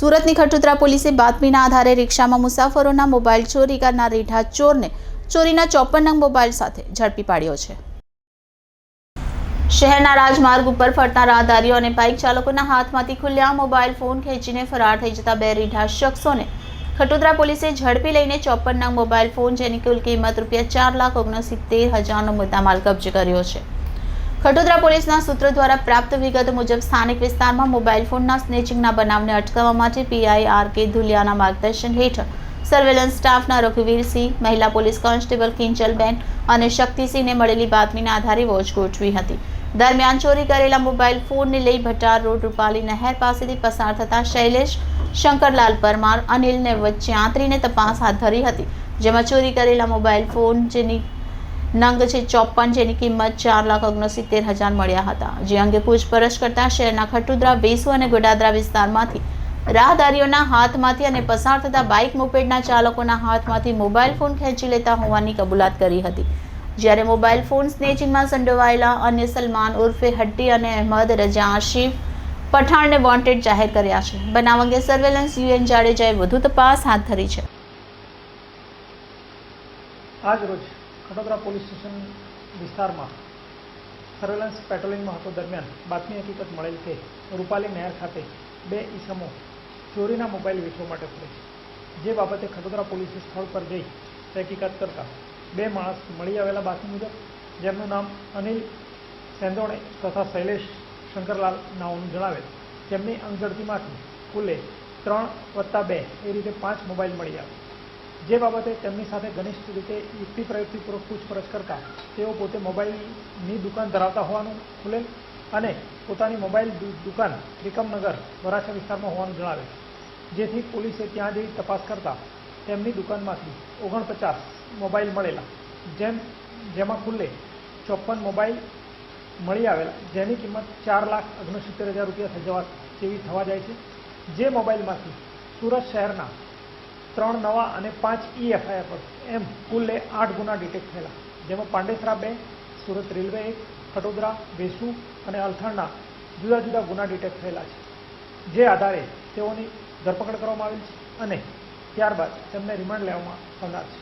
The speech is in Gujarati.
સુરતની ખટોદરા પોલીસે બાતમીના આધારે રિક્ષામાં મુસાફરોના મોબાઈલ ચોરી કરનાર રીઢા ચોરને ચોરીના 54 નંગ મોબાઈલ સાથે ઝડપી પાડ્યો છે। શહેરના રાજમાર્ગ ઉપર ફરતા રાહદારીઓ અને બાઇક ચાલકોના હાથમાંથી ખુલ્લેઆમ મોબાઈલ ફોન ખેંચીને ફરાર થઈ જતા બે રીઢા શખ્સોને ખટોદરા પોલીસે ઝડપી લઈને 54 નંગ મોબાઈલ ફોન જેની કુલ કિંમત ₹4,69,000નો મુદ્દામાલ કબજે કર્યો છે। ખટોદરા પોલીસના સૂત્રો દ્વારા પ્રાપ્ત વિગત મુજબ સ્થાનિક વિસ્તારમાં મોબાઈલ ફોનના સ્નેચિંગના બનાવને અટકાવવા માટે પીઆઈ આર.કે. ધુલિયાના માર્ગદર્શન હેઠળ સર્વેલન્સ સ્ટાફના રઘુવીરસિંહ, મહિલા પોલીસ કોન્સ્ટેબલ કિંજલબેન અને શક્તિસિંહને મળેલી બાતમીના આધારે વોચ ગોઠવી હતી। દરમિયાન ચોરી કરેલા મોબાઈલ ફોનને લઈ ભટાર રોડ રૂપાલી નહેર પાસેથી પસાર થતા શૈલેષ શંકરલાલ પરમાર, અનિલને વચ્ચે આંતરીને તપાસ હાથ ધરી હતી, જેમાં ચોરી કરેલા મોબાઈલ ફોન જેની નંગ છે 54 જેની કિંમત ₹4,69,000 મળ્યા હતા। જે અંગે પૂછપરછ કરતા શહેરના ખટોદરા, વેસુ અને ગોડાદરા વિસ્તારમાંથી રાહદારીઓના હાથમાંથી અને પસાર થતા બાઇક મોપેડના ચાલકોના હાથમાંથી મોબાઈલ ફોન ખેંચી લેતા હોવાની કબૂલાત કરી હતી। જ્યારે મોબાઈલ ફોન સ્નેચિંગમાં સંડોવાયેલા અન્ય સલમાન ઉર્ફે હટ્ટી અને અહેમદ રજા આશિફ પઠાણને વોન્ટેડ જાહેર કર્યા છે। બનાવ અંગે સર્વેલન્સ યુએન જાડેજાએ વધુ તપાસ હાથ ધરી છે। આજ રોજ ખટોદરા પોલીસ સ્ટેશન વિસ્તારમાં સર્વેલન્સ પેટ્રોલિંગમાં હતો દરમિયાન બાતમી હકીકત મળેલ કે રૂપાલી નહેર ખાતે બે ઈસમો ચોરીના મોબાઈલ વેચવા માટે ફરે છે। જે બાબતે ખટોદરા પોલીસે સ્થળ પર જઈ તહેકીકાત કરતા બે માણસ મળી આવેલા બાતમી મુજબ, જેમનું નામ અનિલ સેંદોણે તથા શૈલેષ શંકરલાલ નાઓનું જણાવેલ, તેમની અંગઝડતીમાંથી કુલે 3+2 એ રીતે 5 મોબાઈલ મળી આવે। જે બાબતે તેમની સાથે ઘનિષ્ઠ રીતે યુક્તિ પ્રયુક્તિપૂર્વક પૂછપરછ કરતા તેઓ પોતે મોબાઈલની દુકાન ધરાવતા હોવાનું ખુલેલ અને પોતાની મોબાઈલ દુકાન ત્રિકમનગર વરાછા વિસ્તારમાં હોવાનું જણાવેલ। જેથી પોલીસે ત્યાં જઈ તપાસ કરતા તેમની દુકાનમાંથી 49 મોબાઈલ મળેલા, જેમાં કુલ્લે 54 મોબાઈલ મળી આવેલા, જેની કિંમત ₹4,69,000 જેવી થવા જાય છે। જે મોબાઈલમાંથી સુરત શહેરના 3 નવા અને 5 EFIR પર એમ કુલ્લે 8 ગુના ડિટેક્ટ થયેલા, જેમાં પાંડેસરા 2, સુરત રેલવે 1, ખટોદરા, વેસુ અને અલથાણના જુદા જુદા ગુના ડિટેક્ટ થયેલા છે। જે આધારે તેઓની ધરપકડ કરવામાં આવેલ છે અને ત્યારબાદ તેમને રિમાન્ડ લેવામાં આવનાર છે।